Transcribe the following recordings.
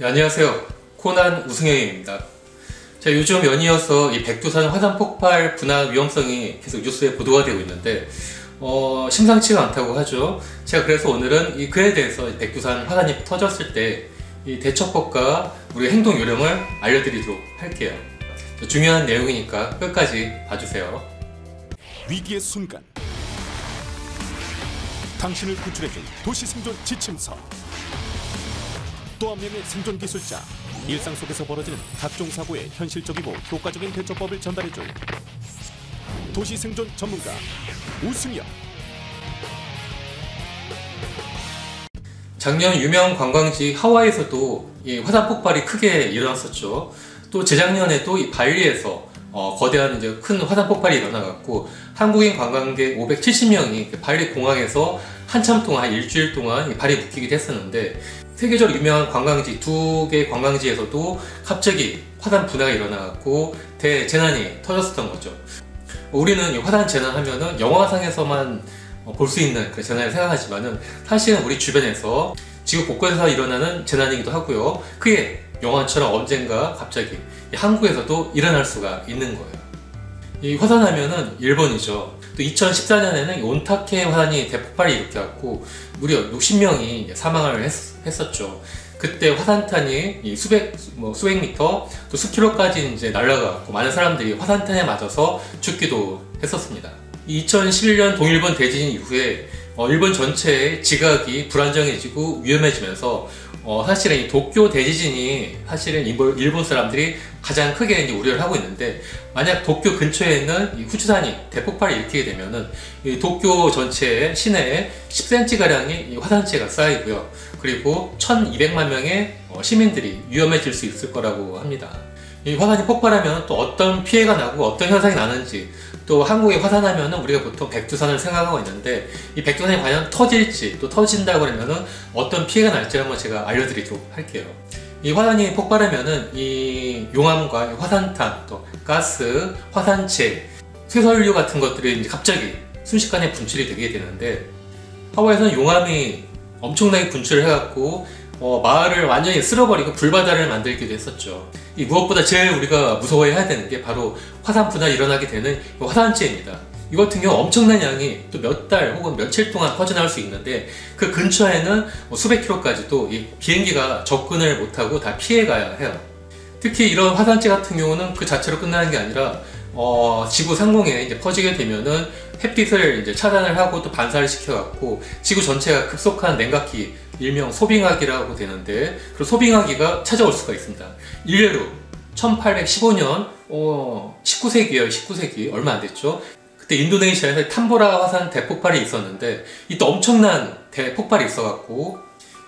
네, 안녕하세요. 코난 우승영입니다. 자, 요즘 연이어서 이 백두산 화산 폭발 분화 위험성이 계속 뉴스에 보도가 되고 있는데 심상치가 않다고 하죠. 제가 그래서 오늘은 그에 대해서 백두산 화산이 터졌을 때 이 대처법과 우리 행동 요령을 알려드리도록 할게요. 중요한 내용이니까 끝까지 봐주세요. 위기의 순간 당신을 구출해줄 도시생존 지침서, 또 한 명의 생존 기술자, 일상 속에서 벌어지는 각종 사고의 현실적이고 효과적인 대처법을 전달해줄 도시생존 전문가 우승영. 작년 유명 관광지 하와이에서도 이 화산 폭발이 크게 일어났었죠. 또 재작년에도 이 발리에서 거대한 이제 큰 화산 폭발이 일어나갖고 한국인 관광객 570명이 발리 공항에서 한참 동안, 한 일주일 동안 발이 묶이기도 했었는데, 세계적으로 유명한 관광지 두 개 관광지에서도 갑자기 화산 분화가 일어나갖고 대재난이 터졌었던 거죠. 우리는 이 화산 재난 하면은 영화상에서만 볼 수 있는 그 재난을 생각하지만은 사실은 우리 주변에서 지구 곳곳에서 일어나는 재난이기도 하고요. 그게 영화처럼 언젠가 갑자기 한국에서도 일어날 수가 있는 거예요. 이 화산 하면은 일본이죠. 또 2014년에는 온타케 화산이 대폭발이 일으켜갖고 무려 60명이 사망을 했었죠. 그때 화산탄이 수백 미터, 또 수킬로까지 이제 날아가고 많은 사람들이 화산탄에 맞아서 죽기도 했었습니다. 2011년 동일본 대지진 이후에 일본 전체의 지각이 불안정해지고 위험해지면서 사실은 이 도쿄 대지진이 사실은 일본 사람들이 가장 크게 이제 우려를 하고 있는데, 만약 도쿄 근처에 있는 이 후지산이 대폭발을 일으키게 되면은 이 도쿄 전체의 시내에 10cm가량의 화산재가 쌓이고요. 그리고 1200만 명의 시민들이 위험해질 수 있을 거라고 합니다. 이 화산이 폭발하면 또 어떤 피해가 나고 어떤 현상이 나는지, 또 한국에 화산하면은 우리가 보통 백두산을 생각하고 있는데, 이 백두산이 과연 터질지, 또 터진다고 하면은 어떤 피해가 날지 한번 제가 알려드리도록 할게요. 이 화산이 폭발하면은 이 용암과 화산탄, 또 가스, 화산재, 쇠설유 같은 것들이 이제 갑자기 순식간에 분출이 되게 되는데, 하와이에서는 용암이 엄청나게 분출을 해갖고 마을을 완전히 쓸어버리고 불바다를 만들기도 했었죠. 이 무엇보다 제일 우리가 무서워해야 되는 게 바로 화산 분화가 일어나게 되는 화산재입니다. 이 같은 경우 엄청난 양이 또 몇 달 혹은 며칠 동안 퍼져나올 수 있는데, 그 근처에는 수백 킬로까지도 이 비행기가 접근을 못하고 다 피해가야 해요. 특히 이런 화산재 같은 경우는 그 자체로 끝나는 게 아니라 지구 상공에 이제 퍼지게 되면은 햇빛을 이제 차단을 하고 또 반사를 시켜갖고 지구 전체가 급속한 냉각기, 일명 소빙하기라고 되는데, 그 소빙하기가 찾아올 수가 있습니다. 일례로 1815년 19세기예요. 19세기 얼마 안 됐죠. 그때 인도네시아에서 탐보라 화산 대폭발이 있었는데, 이때 엄청난 대폭발이 있어갖고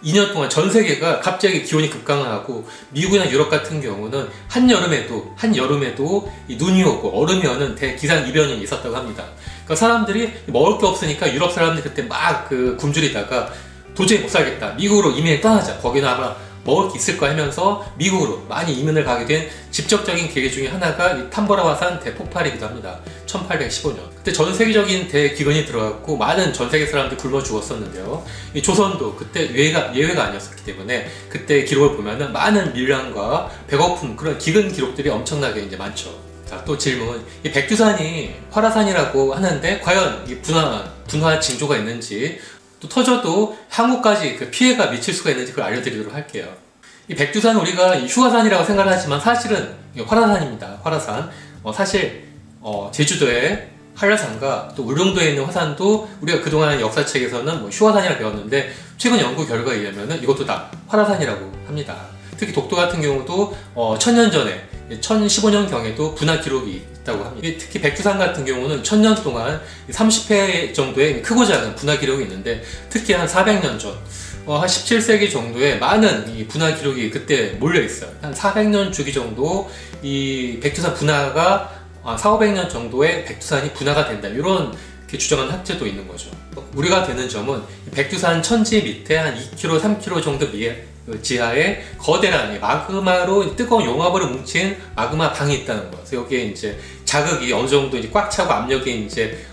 2년 동안 전 세계가 갑자기 기온이 급강하고, 미국이나 유럽 같은 경우는 한여름에도 이 눈이 오고 얼음이 오는 대기상이변이 있었다고 합니다. 그러니까 사람들이 먹을 게 없으니까 유럽 사람들이 그때 막 굶주리다가 도저히 못 살겠다, 미국으로 이민을 떠나자, 거기는 아마 먹을 게 있을 거 하면서 미국으로 많이 이민을 가게 된 직접적인 계기 중에 하나가 이 탐보라 화산 대폭발이기도 합니다. 1815년. 그때 전 세계적인 대기근이 들어갔고 많은 전 세계 사람들이 굶어 죽었었는데요. 이 조선도 그때 예외가 아니었기 때문에 그때 기록을 보면은 많은 밀량과 배고픔, 그런 기근 기록들이 엄청나게 이제 많죠. 자, 또 질문. 이 백두산이 활화산이라고 하는데 과연 이 분화 징조가 있는지, 또 터져도 한국까지 그 피해가 미칠 수가 있는지 그걸 알려드리도록 할게요. 이 백두산은 우리가 휴가산이라고 생각하지만 사실은 활화산입니다. 활화산. 사실 제주도의 한라산과 또 울릉도에 있는 화산도 우리가 그동안 역사책에서는 휴화산이라고 배웠는데, 최근 연구 결과에 의하면 이것도 다 활화산이라고 합니다. 특히 독도 같은 경우도 1000년 전에 1015년경에도 분화 기록이 있다고 합니다. 특히 백두산 같은 경우는 1000년 동안 30회 정도의 크고 작은 분화 기록이 있는데, 특히 한 400년 전, 한 17세기 정도에 많은 이 분화 기록이 그때 몰려 있어요. 한 400년 주기 정도 이 백두산 분화가 400~500년 정도의 백두산이 분화가 된다, 이런 주장한 학자도 있는 거죠. 우리가 되는 점은 백두산 천지 밑에 한 2km, 3km 정도 지하에 거대한 마그마로 뜨거운 용암으로 뭉친 마그마 방이 있다는 거예요. 그래서 여기에 이제 자극이 어느 정도 이제 꽉 차고 압력이 이제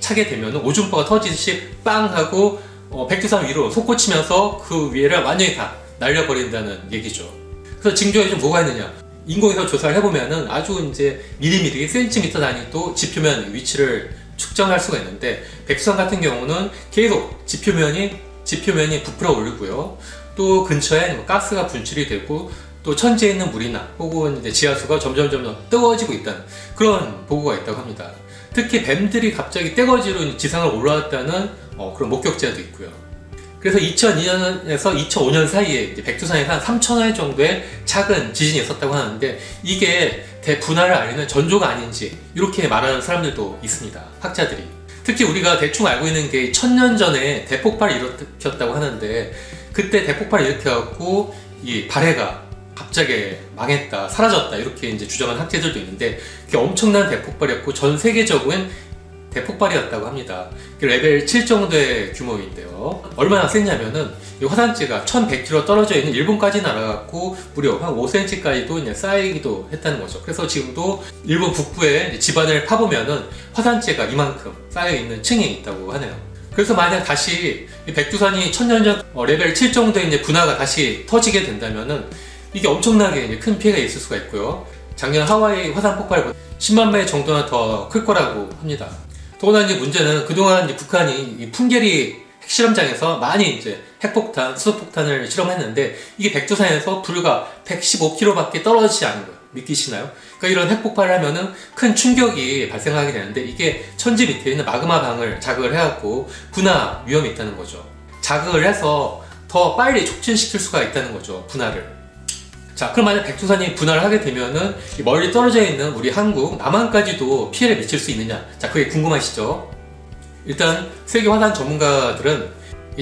차게 되면 오줌포가 터지듯이 빵 하고 백두산 위로 솟구치면서 그 위에를 완전히 다 날려버린다는 얘기죠. 그래서 징조에 좀 뭐가 있느냐? 인공위성 조사를 해보면은 아주 이제 미리미리 센티미터 단위도 지표면 위치를 측정할 수가 있는데, 백두산 같은 경우는 계속 지표면이 부풀어 오르고요. 또 근처에 뭐 가스가 분출이 되고, 또 천지에 있는 물이나 혹은 이제 지하수가 점점 뜨거워지고 있다는 그런 보고가 있다고 합니다. 특히 뱀들이 갑자기 떼거지로 지상을 올라왔다는 그런 목격자도 있고요. 그래서 2002년에서 2005년 사이에 이제 백두산에서 한 3,000회 정도의 작은 지진이 있었다고 하는데, 이게 대분화를 알리는 전조가 아닌지 이렇게 말하는 사람들도 있습니다. 학자들이. 특히 우리가 대충 알고 있는 게 1000년 전에 대폭발을 일으켰다고 하는데, 그때 대폭발을 일으켜갖고 이 발해가 갑자기 망했다, 사라졌다 이렇게 이제 주장하는 학자들도 있는데, 그게 엄청난 대폭발이었고 전 세계적인 대폭발이었다고 합니다. 레벨 7 정도의 규모인데요. 얼마나 셌냐면은 이 화산재가 1100km 떨어져 있는 일본까지 날아갔고 무려 한 5cm까지도 이제 쌓이기도 했다는 거죠. 그래서 지금도 일본 북부에 지반을 파보면은 화산재가 이만큼 쌓여있는 층이 있다고 하네요. 그래서 만약 다시 백두산이 1000년 전 레벨 7 정도의 이제 분화가 다시 터지게 된다면은 이게 엄청나게 이제 큰 피해가 있을 수가 있고요. 작년 하와이 화산 폭발보다 10만 배 정도나 더 클 거라고 합니다. 더구나 이제 문제는 그동안 이제 북한이 이 풍계리 핵실험장에서 많이 이제 핵폭탄, 수소폭탄을 실험했는데, 이게 백두산에서 불과 115km밖에 떨어지지 않은 거예요. 믿기시나요? 그러니까 이런 핵폭발을 하면은 큰 충격이 발생하게 되는데, 이게 천지 밑에 있는 마그마방을 자극을 해갖고 분화 위험이 있다는 거죠. 자극을 해서 더 빨리 촉진시킬 수가 있다는 거죠, 분화를. 자, 그럼 만약 백두산이 분화를 하게 되면은 멀리 떨어져 있는 우리 한국, 남한까지도 피해를 미칠 수 있느냐? 자, 그게 궁금하시죠? 일단 세계 화산 전문가들은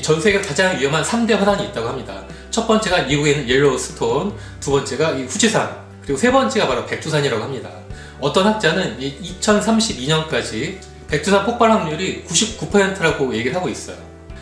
전 세계 가장 위험한 3대 화산이 있다고 합니다. 첫 번째가 미국에 있는 옐로우스톤, 두 번째가 이 후지산, 그리고 세 번째가 바로 백두산이라고 합니다. 어떤 학자는 2032년까지 백두산 폭발 확률이 99%라고 얘기를 하고 있어요.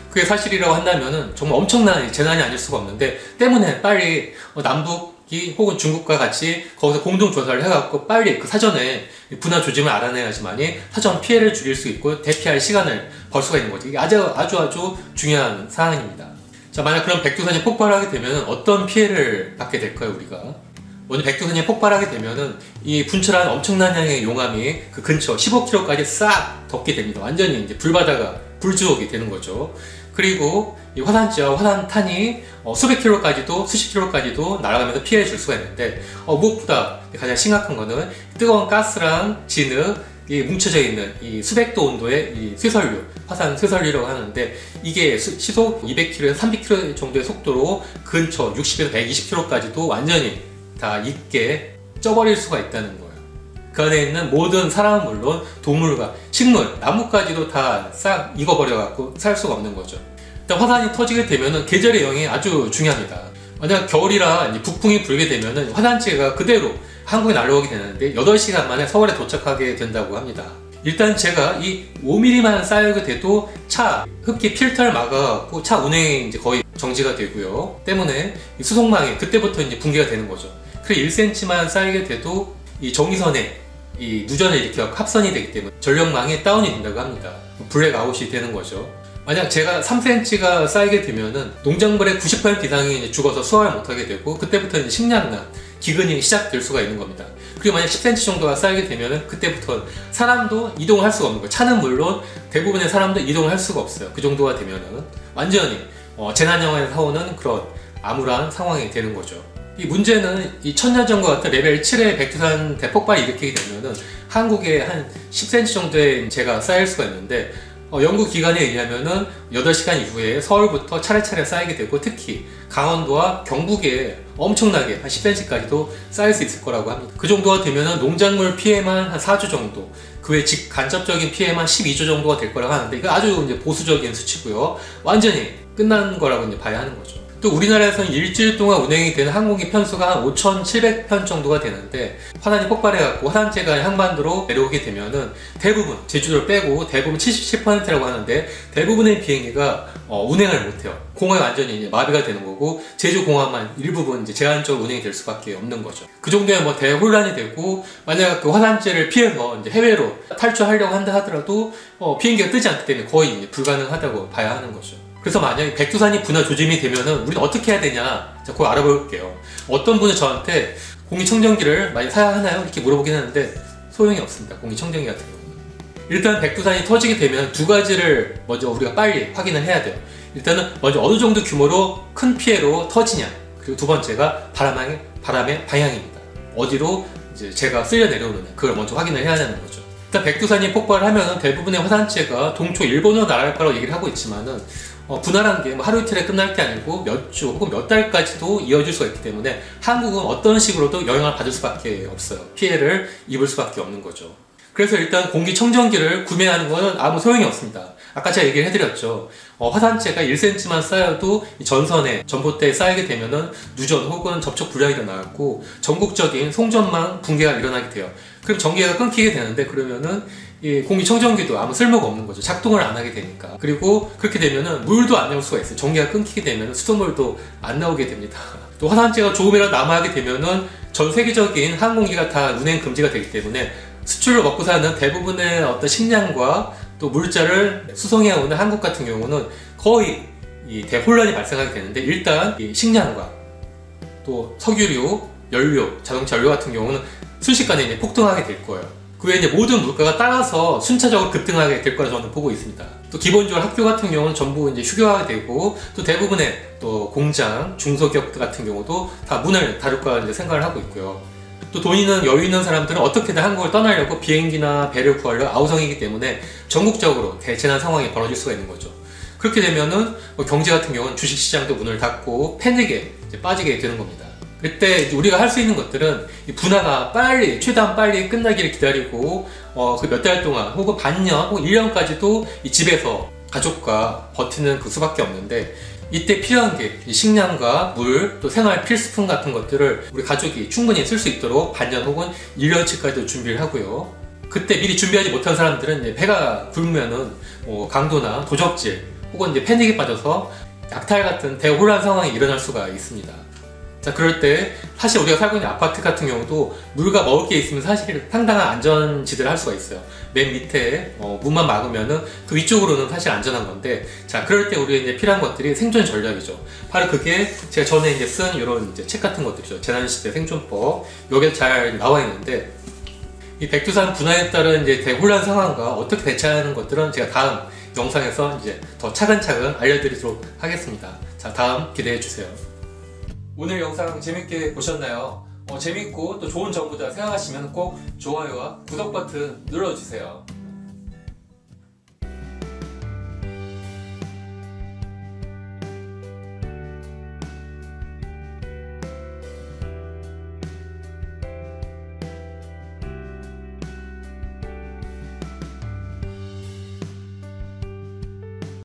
그게 사실이라고 한다면은 정말 엄청난 재난이 아닐 수가 없는데, 때문에 빨리 남북이 혹은 중국과 같이 거기서 공동 조사를 해갖고 빨리 그 사전에 분화 조짐을 알아내야지만이 사전 피해를 줄일 수 있고 대피할 시간을 벌 수가 있는 거죠. 이게 아주 중요한 사항입니다. 자, 만약 그럼 백두산이 폭발하게 되면 어떤 피해를 받게 될까요, 우리가? 먼저 백두산이 폭발하게 되면은 이 분출한 엄청난 양의 용암이 그 근처 15km까지 싹 덮게 됩니다. 완전히 이제 불바다가 불지옥이 되는 거죠. 그리고 이 화산재와 화산탄이 수백 킬로까지도 수십 킬로까지도 날아가면서 피해를 줄 수가 있는데, 무엇보다 가장 심각한 거는 뜨거운 가스랑 진흙이 뭉쳐져 있는 이 수백도 온도의 이 쇠설류, 화산 쇠설류라고 하는데, 이게 시속 200km에서 300km 정도의 속도로 근처 60에서 120km까지도 완전히 다 익게 쪄버릴 수가 있다는 거예요. 그 안에 있는 모든 사람은 물론 동물과 식물, 나무까지도 다 싹 익어버려갖고 살 수가 없는 거죠. 일단 화산이 터지게 되면은 계절의 영향이 아주 중요합니다. 만약 겨울이라 이제 북풍이 불게 되면은 화산재가 그대로 한국에 날아오게 되는데 8시간 만에 서울에 도착하게 된다고 합니다. 일단 제가 이 5mm만 쌓이게 돼도 차 흡기 필터를 막아갖고 차 운행이 이제 거의 정지가 되고요. 때문에 이 수송망이 그때부터 이제 붕괴가 되는 거죠. 그리고 1cm만 쌓이게 돼도 이 전기선에 이 누전을 일으켜 합선이 되기 때문에 전력망이 다운이 된다고 합니다. 블랙아웃이 되는 거죠. 만약 제가 3cm가 쌓이게 되면은 농작물의 90% 이상이 이제 죽어서 수확을 못하게 되고, 그때부터 이제 식량난, 기근이 시작될 수가 있는 겁니다. 그리고 만약 10cm 정도가 쌓이게 되면은 그때부터 사람도 이동을 할 수가 없는 거예요. 차는 물론 대부분의 사람도 이동을 할 수가 없어요. 그 정도가 되면은 완전히 재난영화에서 나오는 그런 암울한 상황이 되는 거죠. 이 문제는 이 1000년 전과 같은 레벨 7의 백두산 대폭발이 일으키게 되면은 한국에 한 10cm 정도의 재가 쌓일 수가 있는데, 연구기관에 의하면은 8시간 이후에 서울부터 차례차례 쌓이게 되고, 특히 강원도와 경북에 엄청나게 한 10cm까지도 쌓일 수 있을 거라고 합니다. 그 정도가 되면은 농작물 피해만 한 4주 정도, 그 외 직간접적인 피해만 12주 정도가 될 거라고 하는데, 이거 아주 이제 보수적인 수치고요. 완전히 끝난 거라고 이제 봐야 하는 거죠. 또 우리나라에서는 일주일 동안 운행이 되는 항공기 편수가 한 5,700편 정도가 되는데, 화산이 폭발해갖고 화산재가 한반도로 내려오게 되면은 대부분, 제주도를 빼고 대부분 77%라고 하는데, 대부분의 비행기가 운행을 못해요. 공항이 완전히 이제 마비가 되는 거고, 제주 공항만 일부분 이제 제한적으로 운행이 될 수밖에 없는 거죠. 그 정도에 뭐 대혼란이 되고, 만약 그 화산재를 피해서 이제 해외로 탈출하려고 한다 하더라도 비행기가 뜨지 않기 때문에 거의 이제 불가능하다고 봐야 하는 거죠. 그래서 만약에 백두산이 분화 조짐이 되면은 우리는 어떻게 해야 되냐? 자, 그거 알아볼게요. 어떤 분은 저한테 공기청정기를 많이 사야 하나요? 이렇게 물어보긴 하는데 소용이 없습니다. 공기청정기 같은 경우는. 일단 백두산이 터지게 되면 두 가지를 먼저 우리가 빨리 확인을 해야 돼요. 일단은 먼저 어느 정도 규모로 큰 피해로 터지냐, 그리고 두 번째가 바람의 방향입니다. 어디로 이제 제가 쓸려 내려오느냐, 그걸 먼저 확인을 해야 되는 거죠. 일단 백두산이 폭발을 하면 대부분의 화산재가 동초 일본으로 날아갈 거라고 얘기를 하고 있지만은 분할한 게 뭐 하루 이틀에 끝날 게 아니고 몇 주 혹은 몇 달까지도 이어질 수가 있기 때문에 한국은 어떤 식으로도 영향을 받을 수밖에 없어요. 피해를 입을 수밖에 없는 거죠. 그래서 일단 공기청정기를 구매하는 것은 아무 소용이 없습니다. 아까 제가 얘기를 해드렸죠. 화산재가 1cm만 쌓여도 전선에, 전봇대에 쌓이게 되면은 누전 혹은 접촉 불량이 일어나고 전국적인 송전망 붕괴가 일어나게 돼요. 그럼 전기가 끊기게 되는데 그러면은 이 공기청정기도 아무 쓸모가 없는 거죠. 작동을 안 하게 되니까. 그리고 그렇게 되면은 물도 안 나올 수가 있어요. 전기가 끊기게 되면 수돗물도 안 나오게 됩니다. 또 화산재가 조금이라도 남아하게 되면은 전 세계적인 항공기가 다 운행 금지가 되기 때문에 수출을 먹고 사는 대부분의 어떤 식량과 또 물자를 수송해 오는 한국 같은 경우는 거의 이 대혼란이 발생하게 되는데, 일단 이 식량과 또 석유류, 연료, 자동차 연료 같은 경우는 순식간에 이제 폭등하게 될 거예요. 그 외에 이제 모든 물가가 따라서 순차적으로 급등하게 될 거라 저는 보고 있습니다. 또 기본적으로 학교 같은 경우는 전부 이제 휴교하게 되고, 또 대부분의 또 공장, 중소기업 같은 경우도 다 문을 닫을 거라 이제 생각을 하고 있고요. 또 돈 있는 여유 있는 사람들은 어떻게든 한국을 떠나려고 비행기나 배를 구하려 아우성이기 때문에 전국적으로 대재난 상황이 벌어질 수가 있는 거죠. 그렇게 되면은 경제 같은 경우는 주식시장도 문을 닫고 패닉에 이제 빠지게 되는 겁니다. 그때 우리가 할 수 있는 것들은 이 분화가 최대한 빨리 끝나기를 기다리고 그 몇 달 동안 혹은 반년 혹은 1년까지도 이 집에서 가족과 버티는 그 수밖에 없는데, 이때 필요한 게 식량과 물, 또 생활 필수품 같은 것들을 우리 가족이 충분히 쓸 수 있도록 반년 혹은 1년치까지도 준비를 하고요. 그때 미리 준비하지 못한 사람들은 이제 배가 굶으면은 강도나 도적질 혹은 이제 패닉에 빠져서 약탈 같은 대혼란 상황이 일어날 수가 있습니다. 자, 그럴 때 사실 우리가 살고 있는 아파트 같은 경우도 물과 먹을 게 있으면 사실 상당한 안전지대를 할 수가 있어요. 맨 밑에 문만 막으면은 그 위쪽으로는 사실 안전한 건데, 자, 그럴 때 우리가 이제 필요한 것들이 생존 전략이죠. 바로 그게 제가 전에 이제 쓴 이런 이제 책 같은 것들이죠. 재난시대 생존법. 여기에 잘 나와 있는데, 이 백두산 분화에 따른 이제 대혼란 상황과 어떻게 대처하는 것들은 제가 다음 영상에서 이제 더 차근차근 알려드리도록 하겠습니다. 자, 다음 기대해 주세요. 오늘 영상 재밌게 보셨나요? 재밌고 또 좋은 정보다 생각하시면 꼭 좋아요와 구독 버튼 눌러주세요.